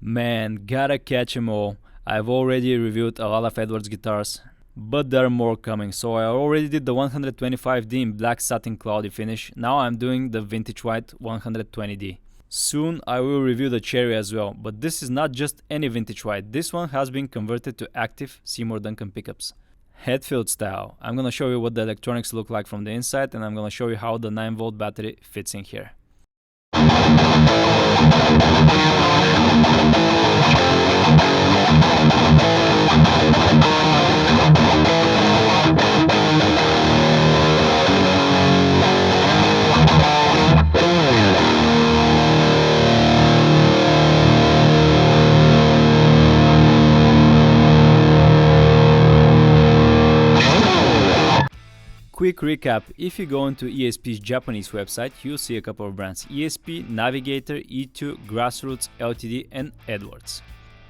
Man, gotta catch 'em all. I've already reviewed a lot of Edwards guitars, but there are more coming. So I already did the 125D in black satin cloudy finish. Now I'm doing the vintage white 120D. Soon I will review the cherry as well, but this is not just any vintage white. This one has been converted to active Seymour Duncan pickups. Hetfield style. I'm gonna show you what the electronics look like from the inside, and I'm gonna show you how the 9-volt battery fits in here. Quick recap, if you go into ESP's Japanese website, you'll see a couple of brands: ESP, Navigator, E2, Grassroots, LTD and Edwards.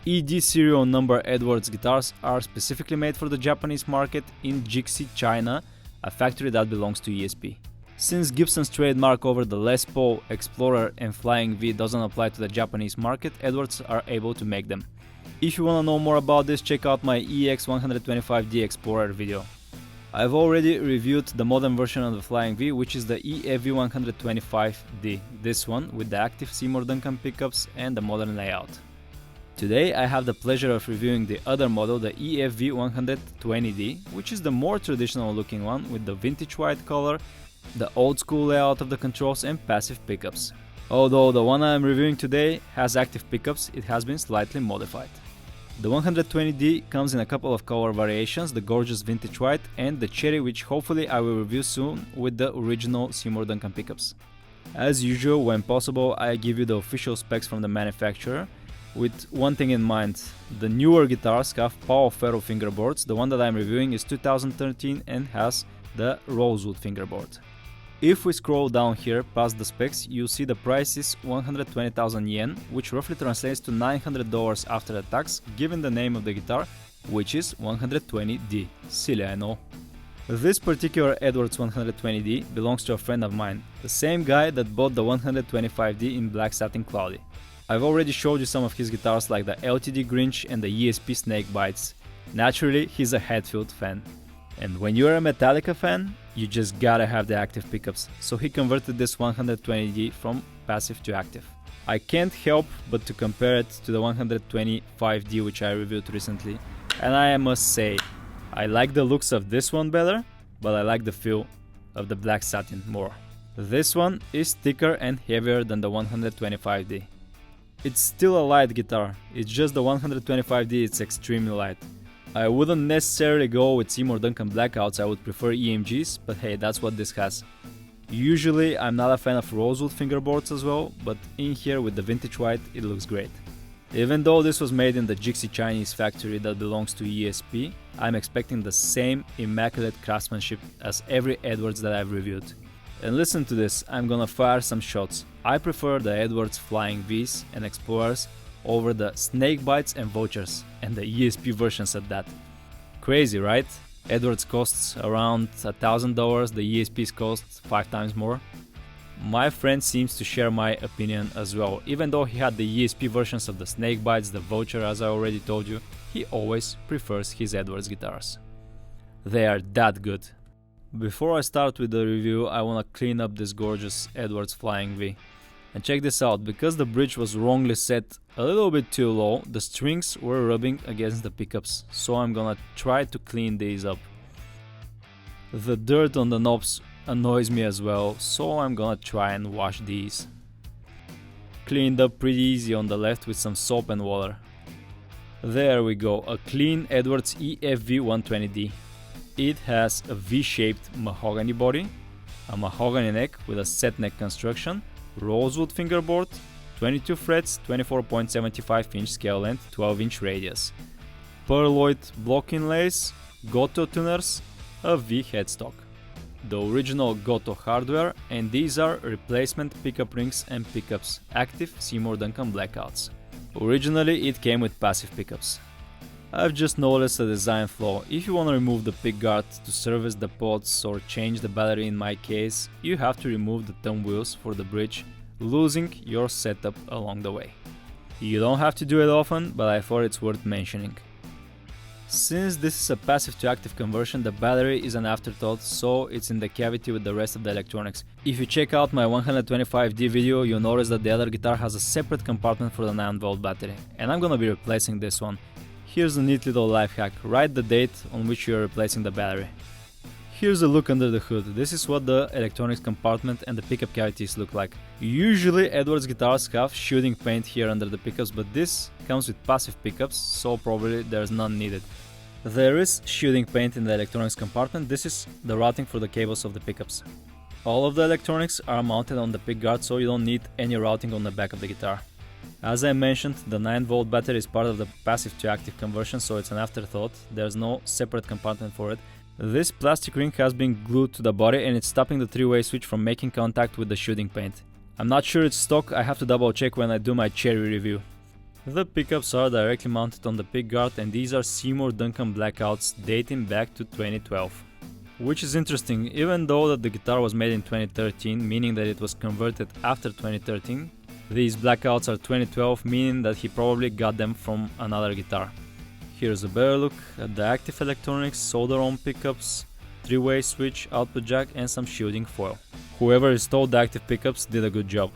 ED serial number Edwards guitars are specifically made for the Japanese market in Jixi, China, a factory that belongs to ESP. Since Gibson's trademark over the Les Paul, Explorer and Flying V doesn't apply to the Japanese market, Edwards are able to make them. If you wanna know more about this, check out my EX125D Explorer video. I've already reviewed the modern version of the Flying V, which is the E-FV-125D, this one with the active Seymour Duncan pickups and the modern layout. Today I have the pleasure of reviewing the other model, the E-FV-120D, which is the more traditional looking one with the vintage white color, the old school layout of the controls and passive pickups. Although the one I am reviewing today has active pickups, it has been slightly modified. The 120D comes in a couple of color variations, the gorgeous vintage white and the cherry, which hopefully I will review soon with the original Seymour Duncan pickups. As usual, when possible, I give you the official specs from the manufacturer, with one thing in mind: the newer guitars have Pau Ferro fingerboards. The one that I'm reviewing is 2013 and has the rosewood fingerboard. If we scroll down here past the specs, you'll see the price is 120,000 yen, which roughly translates to $900 after the tax, given the name of the guitar, which is 120D. Silly, I know. This particular Edwards 120D belongs to a friend of mine, the same guy that bought the 125D in black satin cloudy. I've already showed you some of his guitars like the LTD Grinch and the ESP Snakebites. Naturally, he's a Hetfield fan. And when you're a Metallica fan, you just gotta have the active pickups, so he converted this 120D from passive to active. I can't help but to compare it to the 125D which I reviewed recently, and I must say, I like the looks of this one better, but I like the feel of the black satin more. This one is thicker and heavier than the 125D. It's still a light guitar, it's just the 125D it's extremely light. I wouldn't necessarily go with Seymour Duncan Blackouts, I would prefer EMGs, but hey, that's what this has. Usually I'm not a fan of rosewood fingerboards as well, but in here with the vintage white it looks great. Even though this was made in the Jixi Chinese factory that belongs to ESP, I'm expecting the same immaculate craftsmanship as every Edwards that I've reviewed. And listen to this, I'm gonna fire some shots. I prefer the Edwards Flying Vs and Explorers over the Snakebites and Vouchers, and the ESP versions at that. Crazy, right? Edwards costs around $1,000, the ESPs cost 5 times more. My friend seems to share my opinion as well. Even though he had the ESP versions of the Snakebites, the Voucher, as I already told you, he always prefers his Edwards guitars. They are that good. Before I start with the review, I wanna clean up this gorgeous Edwards Flying V. And check this out, because the bridge was wrongly set a little bit too low, the strings were rubbing against the pickups, so I'm gonna try to clean these up. The dirt on the knobs annoys me as well, so I'm gonna try and wash these. Cleaned up pretty easy on the left with some soap and water. There we go, a clean Edwards E-FV-120D. It has a V-shaped mahogany body, a mahogany neck with a set neck construction, rosewood fingerboard, 22 frets, 24.75 inch scale length, 12 inch radius, pearloid block inlays, Goto tuners, a V headstock, the original Goto hardware, and these are replacement pickup rings and pickups, active Seymour Duncan Blackouts. Originally it came with passive pickups. I've just noticed a design flaw. If you want to remove the pickguard to service the pots or change the battery in my case, you have to remove the thumb wheels for the bridge, losing your setup along the way. You don't have to do it often, but I thought it's worth mentioning. Since this is a passive to active conversion, the battery is an afterthought, so it's in the cavity with the rest of the electronics. If you check out my 125D video, you'll notice that the other guitar has a separate compartment for the 9V battery, and I'm gonna be replacing this one. Here's a neat little life hack: write the date on which you're replacing the battery. Here's a look under the hood. This is what the electronics compartment and the pickup cavities look like. Usually Edwards guitars have shielding paint here under the pickups, but this comes with passive pickups, so probably there's none needed. There is shielding paint in the electronics compartment. This is the routing for the cables of the pickups. All of the electronics are mounted on the pickguard, so you don't need any routing on the back of the guitar. As I mentioned, the 9V battery is part of the passive to active conversion, so it's an afterthought. There's no separate compartment for it. This plastic ring has been glued to the body and it's stopping the three-way switch from making contact with the shielding paint. I'm not sure it's stock, I have to double check when I do my cherry review. The pickups are directly mounted on the pickguard, and these are Seymour Duncan Blackouts dating back to 2012. Which is interesting, even though that the guitar was made in 2013, meaning that it was converted after 2013, these Blackouts are 2012, meaning that he probably got them from another guitar. Here's a better look at the active electronics, solder-on pickups, three-way switch, output jack, and some shielding foil. Whoever installed the active pickups did a good job.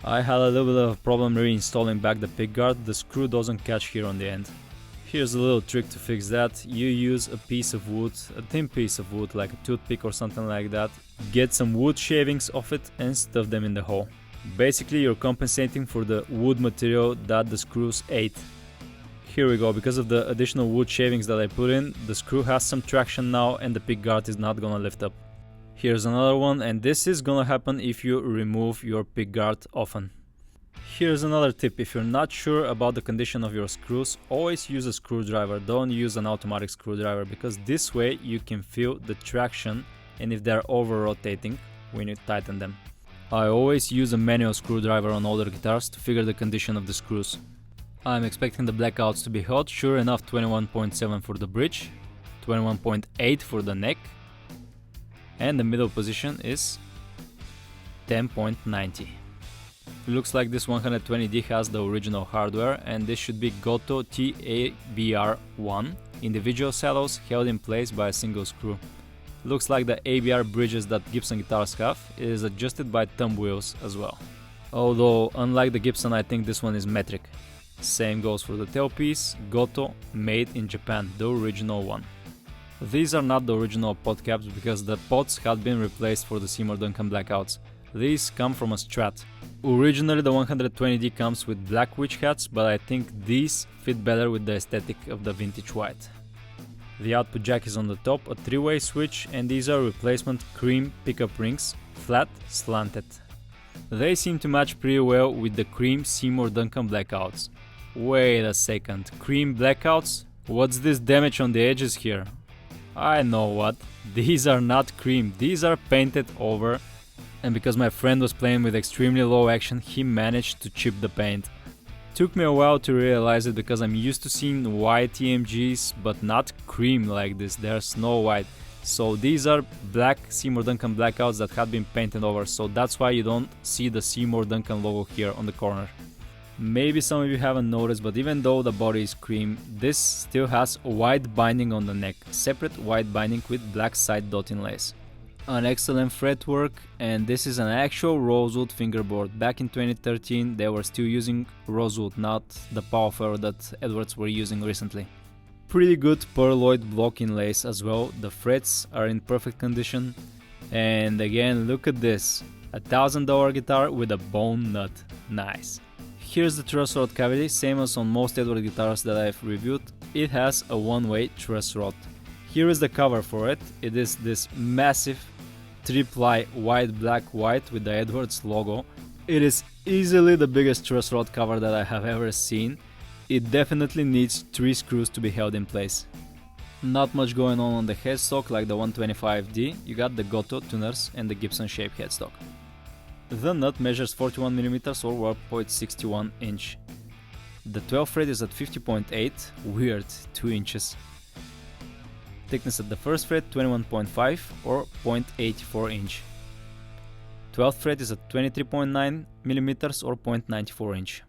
I had a little bit of a problem reinstalling back the pickguard. The screw doesn't catch here on the end. Here's a little trick to fix that. You use a piece of wood, a thin piece of wood like a toothpick or something like that. Get some wood shavings off it and stuff them in the hole. Basically you're compensating for the wood material that the screws ate. Here we go, because of the additional wood shavings that I put in, the screw has some traction now and the pickguard is not gonna lift up. Here's another one, and this is gonna happen if you remove your pickguard often. Here's another tip: if you're not sure about the condition of your screws, always use a screwdriver, don't use an automatic screwdriver, because this way you can feel the traction and if they're over rotating when you tighten them. I always use a manual screwdriver on older guitars to figure the condition of the screws. I'm expecting the Blackouts to be hot. Sure enough, 21.7 for the bridge, 21.8 for the neck, and the middle position is 10.90. Looks like this 120D has the original hardware, and this should be Goto TABR1, individual saddles held in place by a single screw. Looks like the ABR bridges that Gibson guitars have is adjusted by thumb wheels as well. Although, unlike the Gibson, I think this one is metric. Same goes for the tailpiece, Goto, made in Japan, the original one. These are not the original pot caps because the pots had been replaced for the Seymour Duncan Blackouts. These come from a Strat. Originally the 120D comes with black witch hats, but I think these fit better with the aesthetic of the vintage white. The output jack is on the top, a three-way switch, and these are replacement cream pickup rings, flat, slanted. They seem to match pretty well with the cream Seymour Duncan Blackouts. Wait a second, cream Blackouts? What's this damage on the edges here? I know what, these are not cream, these are painted over, and because my friend was playing with extremely low action, he managed to chip the paint. Took me a while to realize it because I'm used to seeing white EMGs, but not cream like this, they're snow white. So these are black Seymour Duncan Blackouts that had been painted over, so that's why you don't see the Seymour Duncan logo here on the corner. Maybe some of you haven't noticed, but even though the body is cream, this still has a white binding on the neck, separate white binding with black side dot inlays. An excellent fretwork, and this is an actual rosewood fingerboard. Back in 2013 they were still using rosewood, not the Powerful that Edwards were using recently. Pretty good pearloid block inlays as well, the frets are in perfect condition, and again look at this, $1,000 guitar with a bone nut, nice. Here's the truss rod cavity, same as on most Edwards guitars that I've reviewed, it has a one-way truss rod. Here is the cover for it, it is this massive 3-ply white black white with the Edwards logo. It is easily the biggest truss rod cover that I have ever seen. It definitely needs 3 screws to be held in place. Not much going on the headstock like the 125D, you got the Goto tuners and the Gibson shaped headstock. The nut measures 41mm or 1.61 inch. The 12th fret is at 50.8, weird, 2 inches. Thickness at the 1st fret 21.5 or 0.84 inch. 12th fret is at 23.9mm or 0.94 inch.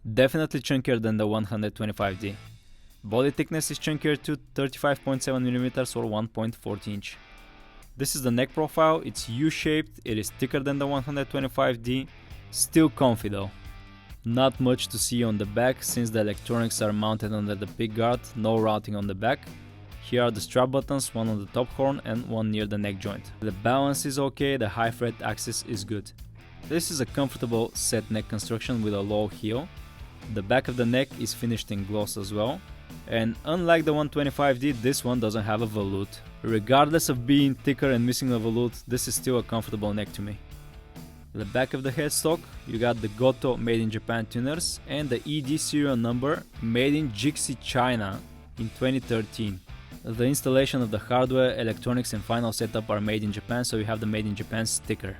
Definitely chunkier than the 125D. Body thickness is chunkier to 35.7mm or 1.40 inch. This is the neck profile, it's U-shaped, it is thicker than the 125D, still comfy though. Not much to see on the back since the electronics are mounted under the pickguard, no routing on the back. Here are the strap buttons, one on the top horn and one near the neck joint. The balance is okay, the high fret axis is good. This is a comfortable set neck construction with a low heel. The back of the neck is finished in gloss as well. And unlike the 125D, this one doesn't have a volute. Regardless of being thicker and missing a volute, this is still a comfortable neck to me. The back of the headstock, you got the Goto made in Japan tuners and the ED serial number made in Jixi, China in 2013. The installation of the hardware, electronics and final setup are made in Japan, so you have the made in Japan sticker.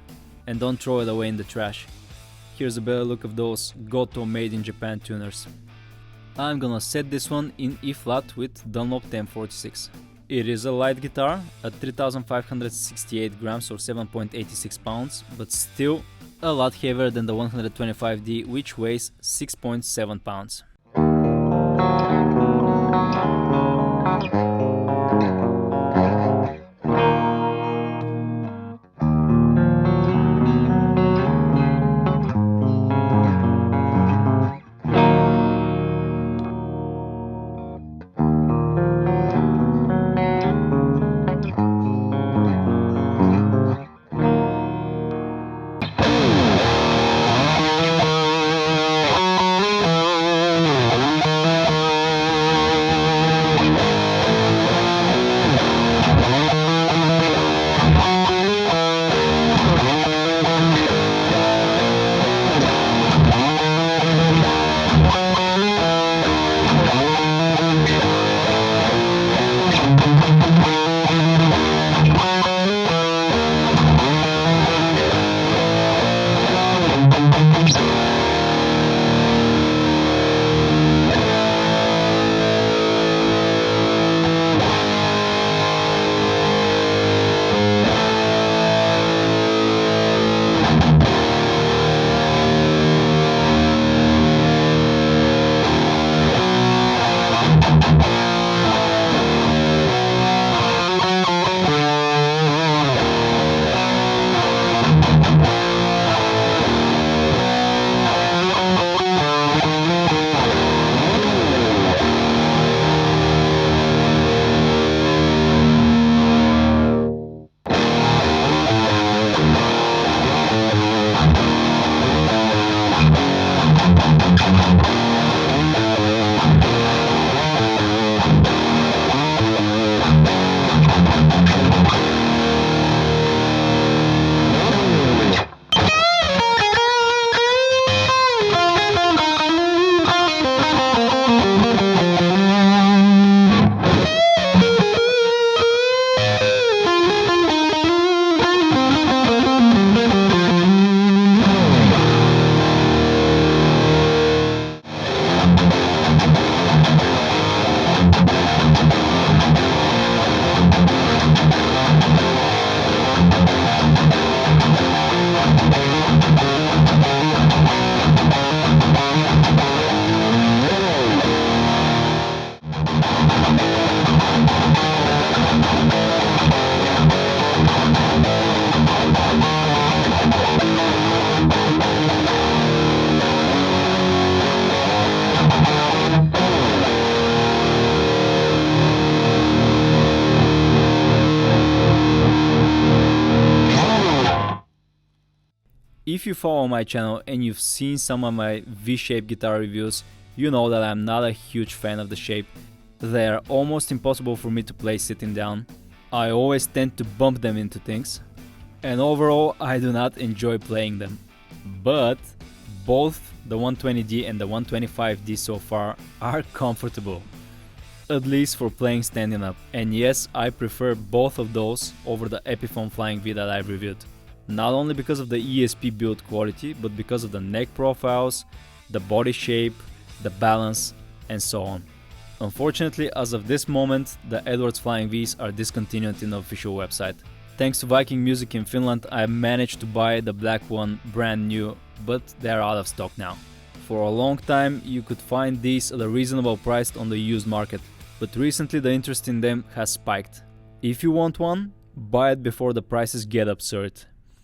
And don't throw it away in the trash. Here's a better look of those Goto made in Japan tuners. I'm gonna set this one in E flat with Dunlop 1046. It is a light guitar at 3568 grams or 7.86 pounds, but still a lot heavier than the 125D, which weighs 6.7 pounds. If you follow my channel and you've seen some of my V-shaped guitar reviews, you know that I'm not a huge fan of the shape. They are almost impossible for me to play sitting down. I always tend to bump them into things. And overall, I do not enjoy playing them. But both the 120D and the 125D so far are comfortable. At least for playing standing up. And yes, I prefer both of those over the Epiphone Flying V that I've reviewed. Not only because of the ESP build quality, but because of the neck profiles, the body shape, the balance, and so on. Unfortunately, as of this moment, the Edwards Flying Vs are discontinued in the official website. Thanks to Viking Music in Finland, I managed to buy the black one brand new, but they are out of stock now. For a long time you could find these at a reasonable price on the used market, but recently the interest in them has spiked. If you want one, buy it before the prices get absurd.